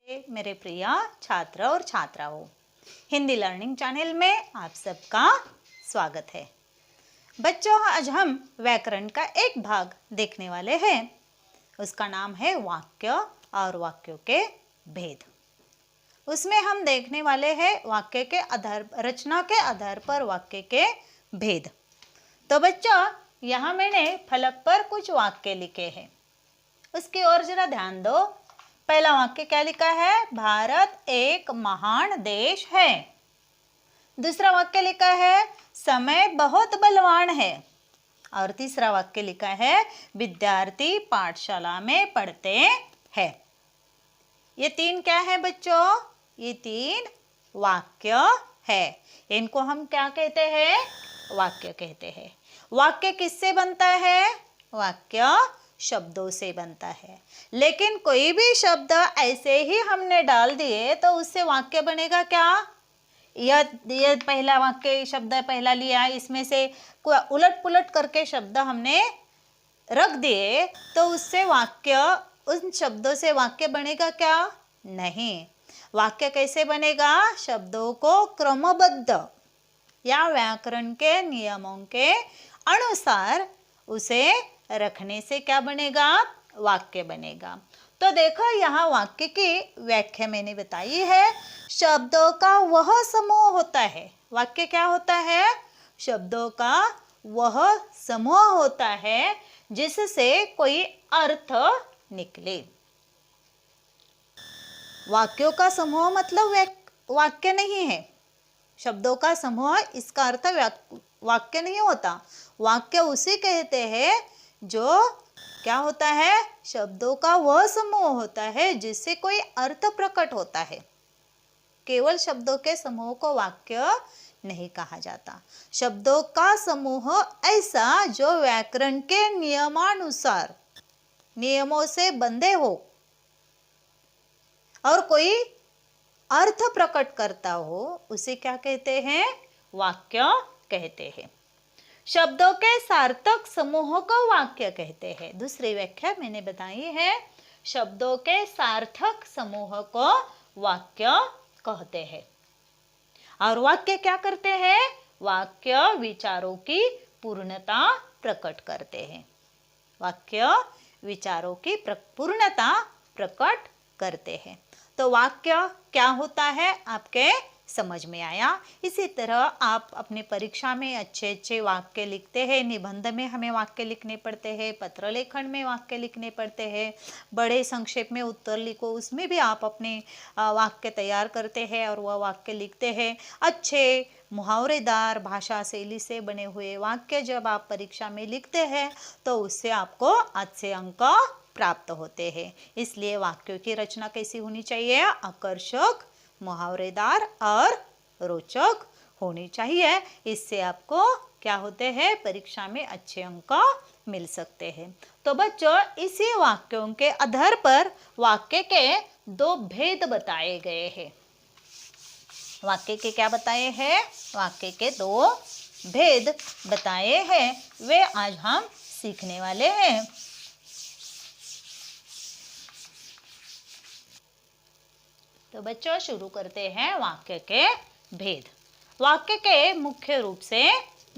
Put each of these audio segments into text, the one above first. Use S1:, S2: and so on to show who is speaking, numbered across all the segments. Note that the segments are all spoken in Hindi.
S1: मेरे प्रिय छात्र और छात्राओं, हिंदी लर्निंग चैनल में आप सबका स्वागत है। बच्चों, आज हम व्याकरण का एक भाग देखने वाले हैं। उसका नाम है वाक्य और वाक्यों के भेद। उसमें हम देखने वाले हैं वाक्य के आधार, रचना के आधार पर वाक्य के भेद। तो बच्चों, यहाँ मैंने फलक पर कुछ वाक्य लिखे हैं, उसकी ओर जरा ध्यान दो। पहला वाक्य क्या लिखा है? भारत एक महान देश है। दूसरा वाक्य लिखा है समय बहुत बलवान है। और तीसरा वाक्य लिखा है विद्यार्थी पाठशाला में पढ़ते हैं। ये तीन क्या है बच्चों? ये तीन वाक्य है। इनको हम क्या कहते हैं? वाक्य कहते हैं। वाक्य किससे बनता है? वाक्य शब्दों से बनता है। लेकिन कोई भी शब्द ऐसे ही हमने डाल दिए तो उससे वाक्य बनेगा क्या? यह पहला वाक्य शब्द पहला लिया, इसमें से कोई उलट पुलट करके शब्द हमने रख दिए तो उससे वाक्य, उन शब्दों से वाक्य बनेगा क्या? नहीं। वाक्य कैसे बनेगा? शब्दों को क्रमबद्ध या व्याकरण के नियमों के अनुसार उसे रखने से क्या बनेगा? वाक्य बनेगा। तो देखो, यहाँ वाक्य की व्याख्या मैंने बताई है। शब्दों का वह समूह होता है। वाक्य क्या होता है? शब्दों का वह समूह होता है जिससे कोई अर्थ निकले। वाक्यों का समूह मतलब वाक्य नहीं है। शब्दों का समूह, इसका अर्थ वाक्य नहीं होता। वाक्य उसे कहते हैं जो क्या होता है? शब्दों का वह समूह होता है जिससे कोई अर्थ प्रकट होता है। केवल शब्दों के समूह को वाक्य नहीं कहा जाता। शब्दों का समूह ऐसा जो व्याकरण के नियमानुसार, नियमों से बंधे हो और कोई अर्थ प्रकट करता हो, उसे क्या कहते हैं? वाक्य कहते हैं। शब्दों के सार्थक समूह को वाक्य कहते हैं। दूसरी व्याख्या मैंने बताई है, शब्दों के सार्थक समूह को वाक्य कहते हैं। और वाक्य क्या करते हैं? वाक्य विचारों की पूर्णता प्रकट करते हैं। वाक्य विचारों की पूर्णता प्रकट करते हैं। तो वाक्य क्या होता है आपके समझ में आया। इसी तरह आप अपनी परीक्षा में अच्छे अच्छे वाक्य लिखते हैं। निबंध में हमें वाक्य लिखने पड़ते हैं, पत्र लेखन में वाक्य लिखने पड़ते हैं, बड़े संक्षेप में उत्तर लिखो, उसमें भी आप अपने वाक्य तैयार करते हैं और वह वाक्य लिखते हैं। अच्छे मुहावरेदार भाषा शैली से बने हुए वाक्य जब आप परीक्षा में लिखते हैं तो उससे आपको अच्छे अंक प्राप्त होते हैं। इसलिए वाक्यों की रचना कैसी होनी चाहिए? आकर्षक, मुहावरेदार और रोचक होनी चाहिए। इससे आपको क्या होते हैं? परीक्षा में अच्छे अंक मिल सकते हैं। तो बच्चों, इसी वाक्यों के आधार पर वाक्य के दो भेद बताए गए हैं। वाक्य के क्या बताए हैं? वाक्य के दो भेद बताए हैं, वे आज हम सीखने वाले हैं। तो बच्चों, शुरू करते हैं वाक्य के भेद। वाक्य के मुख्य रूप से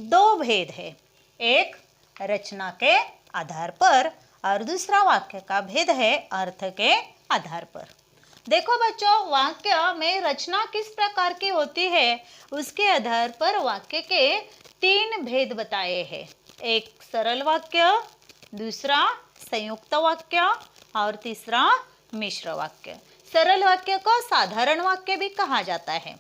S1: दो भेद है। एक रचना के आधार पर और दूसरा वाक्य का भेद है अर्थ के आधार पर। देखो बच्चों, वाक्य में रचना किस प्रकार की होती है उसके आधार पर वाक्य के तीन भेद बताए हैं। एक सरल वाक्य, दूसरा संयुक्त वाक्य और तीसरा मिश्र वाक्य। सरल वाक्य को साधारण वाक्य भी कहा जाता है।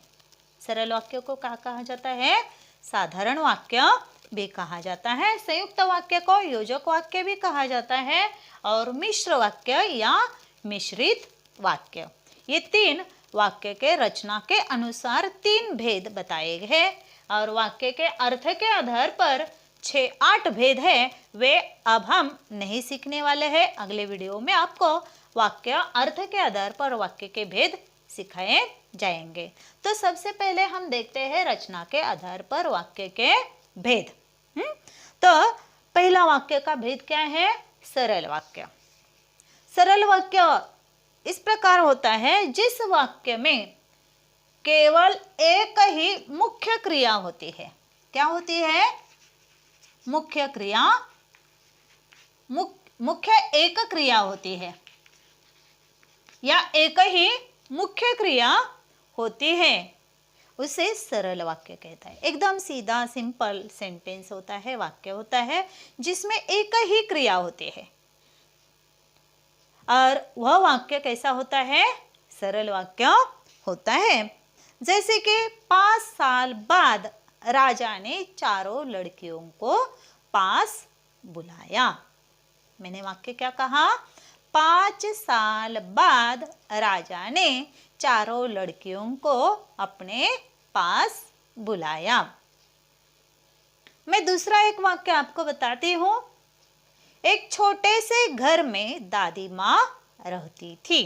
S1: सरल वाक्य को क्या कहा जाता है? साधारण वाक्य भी कहा जाता है। संयुक्त वाक्य को योजक वाक्य भी कहा जाता है और मिश्र वाक्य या मिश्रित वाक्य। ये तीन वाक्य के रचना के अनुसार तीन भेद बताए गए और वाक्य के अर्थ के आधार पर 6-8 भेद है। वे अब हम नहीं सीखने वाले हैं। अगले वीडियो में आपको वाक्य अर्थ के आधार पर वाक्य के भेद सिखाए जाएंगे। तो सबसे पहले हम देखते हैं रचना के आधार पर वाक्य के भेद। तो पहला वाक्य का भेद क्या है? सरल वाक्य। सरल वाक्य इस प्रकार होता है जिस वाक्य में केवल एक ही मुख्य क्रिया होती है। क्या होती है? मुख्य क्रिया, मुख्य एक क्रिया होती है या एक ही मुख्य क्रिया होती है, उसे सरल वाक्य कहता है। एकदम सीधा सिंपल सेंटेंस होता है, वाक्य होता है जिसमें एक ही क्रिया होती है। और वह वाक्य कैसा होता है? सरल वाक्य होता है। जैसे कि 5 साल बाद राजा ने चारों लड़कियों को पास बुलाया। मैंने वाक्य क्या कहा? 5 साल बाद राजा ने चारों लड़कियों को अपने पास बुलाया। मैं दूसरा एक वाक्य आपको बताती हूँ। एक छोटे से घर में दादी माँ रहती थी।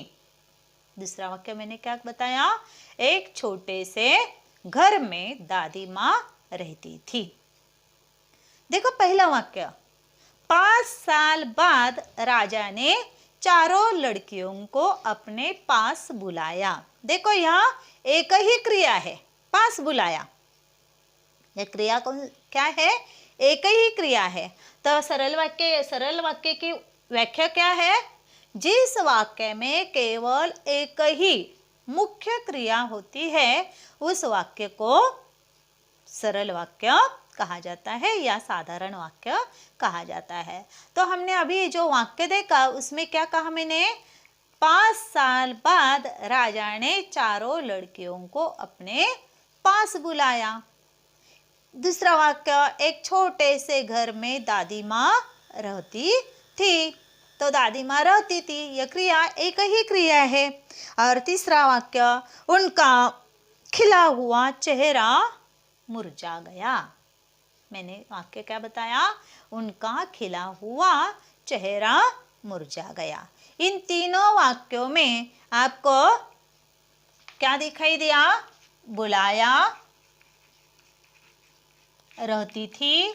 S1: दूसरा वाक्य मैंने क्या बताया? एक छोटे से घर में दादी माँ रहती थी। देखो पहला वाक्य, 5 साल बाद राजा ने चारों लड़कियों को अपने पास बुलाया। देखो यहाँ एक ही क्रिया है, पास बुलाया। यह क्रिया कौन क्या है? एक ही क्रिया है। तो सरल वाक्य की व्याख्या क्या है? जिस वाक्य में केवल एक ही मुख्य क्रिया होती है, उस वाक्य को सरल वाक्य कहा जाता है या साधारण वाक्य कहा जाता है। तो हमने अभी जो वाक्य देखा उसमें क्या कहा मैंने? 5 साल बाद राजा ने चारों लड़कियों को अपने पास बुलाया। दूसरा वाक्य, एक छोटे से घर में दादी माँ रहती थी। तो दादी माँ रहती थी, यह क्रिया एक ही क्रिया है। और तीसरा वाक्य, उनका खिला हुआ चेहरा मुरझा गया। मैंने वाक्य क्या बताया? उनका खिला हुआ चेहरा मुरझा गया। इन तीनों वाक्यों में आपको क्या दिखाई दिया? बुलाया, रहती थी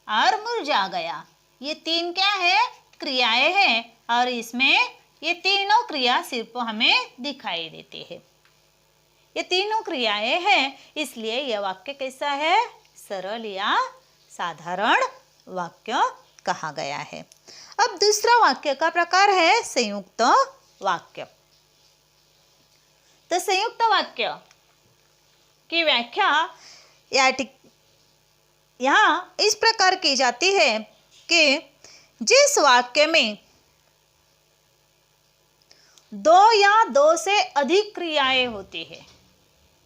S1: और मुरझा गया। ये तीन क्या है? क्रियाएं हैं। और इसमें ये तीनों क्रिया सिर्फ हमें दिखाई देती है। ये तीनों क्रियाएं हैं, इसलिए यह वाक्य कैसा है? सरल या साधारण वाक्य कहा गया है। अब दूसरा वाक्य का प्रकार है संयुक्त वाक्य। तो संयुक्त वाक्य की व्याख्या यहाँ इस प्रकार की जाती है कि जिस वाक्य में दो या दो से अधिक क्रियाएं होती है,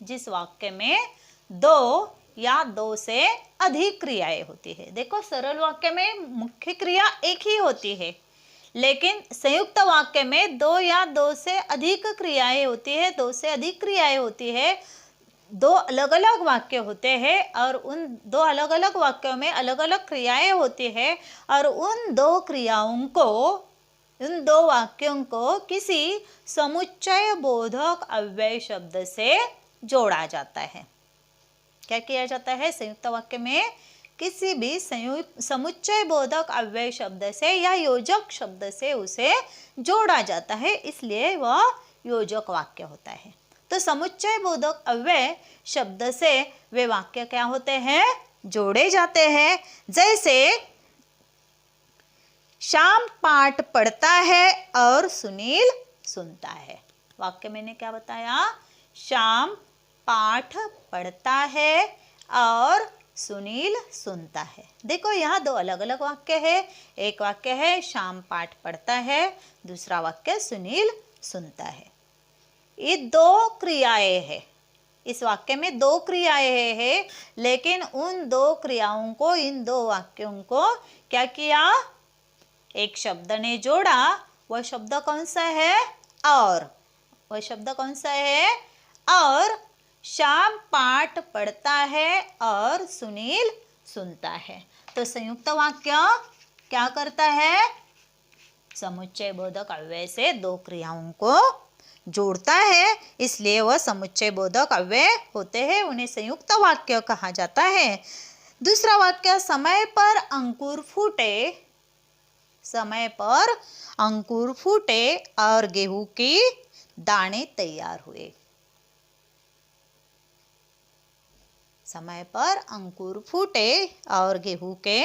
S1: जिस वाक्य में दो या दो से अधिक क्रियाएं होती है। देखो सरल वाक्य में मुख्य क्रिया एक ही होती है, लेकिन संयुक्त वाक्य में दो या दो से अधिक क्रियाएं होती है, दो से अधिक क्रियाएं होती है। दो अलग अलग वाक्य होते हैं और उन दो अलग अलग वाक्यों में अलग अलग क्रियाएं होती है और उन दो क्रियाओं को, उन दो वाक्यों को किसी समुच्चय बोधक अव्यय शब्द से जोड़ा जाता है। क्या किया जाता है? संयुक्त वाक्य में किसी भी समुच्चय बोधक अव्यय शब्द से या योजक शब्द से उसे जोड़ा जाता है, इसलिए वह योजक वाक्य होता है। तो समुच्चय बोधक अव्यय शब्द से वे वाक्य क्या होते हैं? जोड़े जाते हैं। जैसे श्याम पाठ पढ़ता है और सुनील सुनता है। वाक्य मैंने क्या बताया? श्याम पाठ पढ़ता है और सुनील सुनता है। देखो यहाँ दो अलग अलग वाक्य है। एक वाक्य है श्याम पाठ पढ़ता है, दूसरा वाक्य सुनील सुनता है। ये दो क्रियाएं हैं। इस वाक्य में दो क्रियाएं हैं, लेकिन उन दो क्रियाओं को, इन दो वाक्यों को क्या किया? एक शब्द ने जोड़ा। वह शब्द कौन सा है? और। वह शब्द कौन सा है? और। श्याम पाठ पढ़ता है और सुनील सुनता है। तो संयुक्त वाक्य क्या करता है? समुच्चय बोधक अव्यय से दो क्रियाओं को जोड़ता है, इसलिए वह समुच्चय बोधक अव्यय होते हैं, उन्हें संयुक्त वाक्य कहा जाता है। दूसरा वाक्य, समय पर अंकुर फूटे, समय पर अंकुर फूटे और गेहूं के दाने तैयार हुए। समय पर अंकुर फूटे और गेहूं के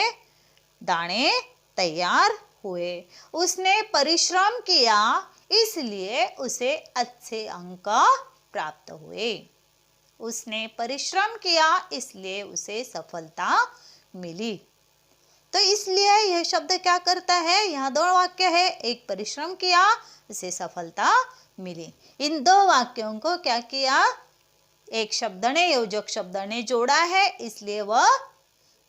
S1: दाने तैयार हुए। उसने परिश्रम किया, इसलिए उसे अच्छे अंक प्राप्त हुए। उसने परिश्रम किया, इसलिए उसे सफलता मिली। तो इसलिए यह शब्द क्या करता है, यहाँ दो वाक्य है, एक परिश्रम किया, उसे सफलता मिली। इन दो वाक्यों को क्या किया, एक शब्द ने, योजक शब्द ने जोड़ा है, इसलिए वह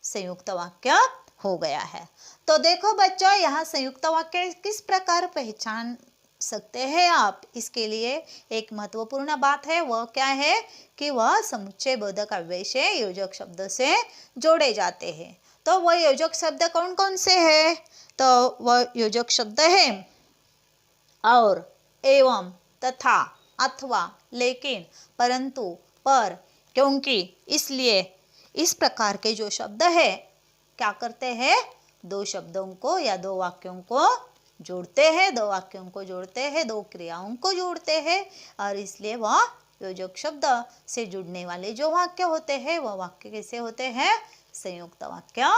S1: संयुक्त वाक्य हो गया है। तो देखो बच्चों, यहाँ संयुक्त वाक्य किस प्रकार पहचान सकते हैं आप, इसके लिए एक महत्वपूर्ण बात है, वह क्या है कि वह समुच्चय बोधक अव्यय से योजक शब्द से जोड़े जाते हैं। तो वह योजक शब्द कौन कौन से हैं, तो वह योजक शब्द है और, एवं, तथा, अथवा, लेकिन, परंतु, पर, क्योंकि, इसलिए। इस प्रकार के जो शब्द है क्या करते हैं, दो शब्दों को या दो वाक्यों को जोड़ते हैं, दो वाक्यों को जोड़ते हैं, दो क्रियाओं को जोड़ते हैं, और इसलिए वह योजक शब्द से जुड़ने वाले जो वाक्य होते हैं वह वाक्य कैसे होते हैं, संयुक्त वाक्य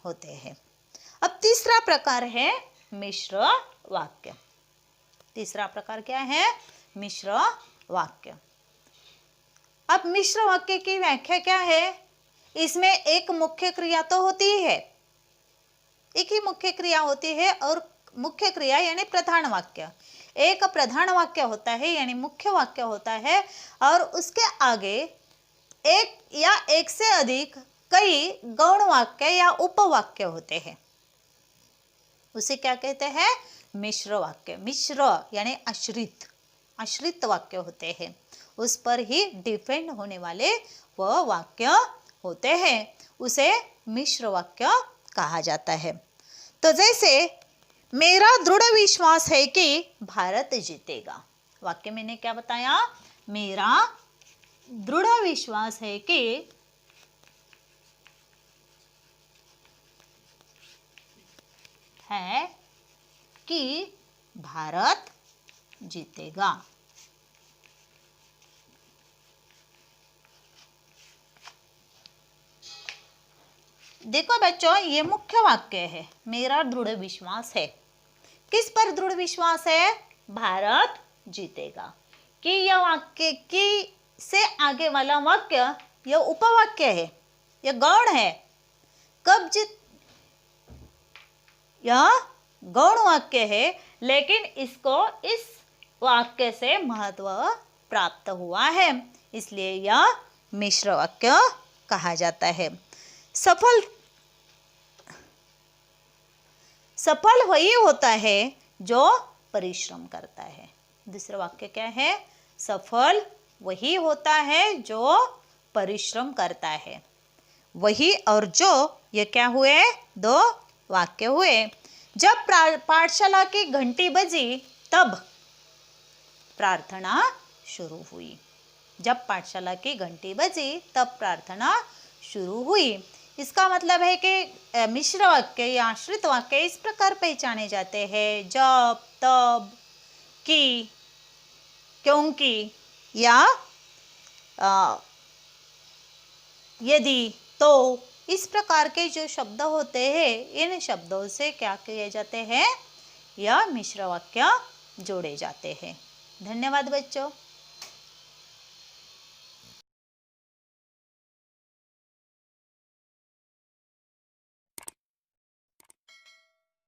S1: होते हैं। अब तीसरा प्रकार है मिश्र वाक्य। तीसरा प्रकार क्या है, मिश्र वाक्य। अब मिश्र वाक्य की व्याख्या क्या है, इसमें एक मुख्य क्रिया तो होती है, एक ही मुख्य क्रिया होती है, और मुख्य क्रिया यानी प्रधान वाक्य, एक प्रधान वाक्य होता है यानी मुख्य वाक्य होता है, और उसके आगे एक या एक से अधिक कई गौण वाक्य या उपवाक्य होते हैं, उसे क्या कहते हैं, मिश्र वाक्य। मिश्र यानी आश्रित, आश्रित वाक्य होते हैं, उस पर ही डिपेंड होने वाले वह वाक्य होते हैं, उसे मिश्र वाक्य कहा जाता है। तो जैसे मेरा दृढ़ विश्वास है कि भारत जीतेगा, वाक्य मैंने क्या बताया, मेरा दृढ़ विश्वास है कि भारत जीतेगा। देखो बच्चों, ये मुख्य वाक्य है, मेरा दृढ़ विश्वास है। किस पर दृढ़ विश्वास है, भारत जीतेगा। कि यह वाक्य की से आगे वाला वाक्य यह उपवाक्य है, यह गौण है। कब यह गौण वाक्य है, लेकिन इसको इस वाक्य से महत्व प्राप्त हुआ है, इसलिए यह मिश्र वाक्य कहा जाता है। सफल वही होता है जो परिश्रम करता है। दूसरा वाक्य क्या है, सफल वही होता है जो परिश्रम करता है। वही और जो, ये क्या हुए, दो वाक्य हुए। जब पाठशाला की घंटी बजी तब प्रार्थना शुरू हुई। जब पाठशाला की घंटी बजी तब प्रार्थना शुरू हुई। इसका मतलब है कि मिश्र वाक्य या आश्रित वाक्य इस प्रकार पहचाने जाते हैं, जब, तब, कि, क्योंकि या यदि, तो, इस प्रकार के जो शब्द होते हैं, इन शब्दों से क्या किए जाते हैं, यह मिश्र वाक्य जोड़े जाते हैं। धन्यवाद बच्चों।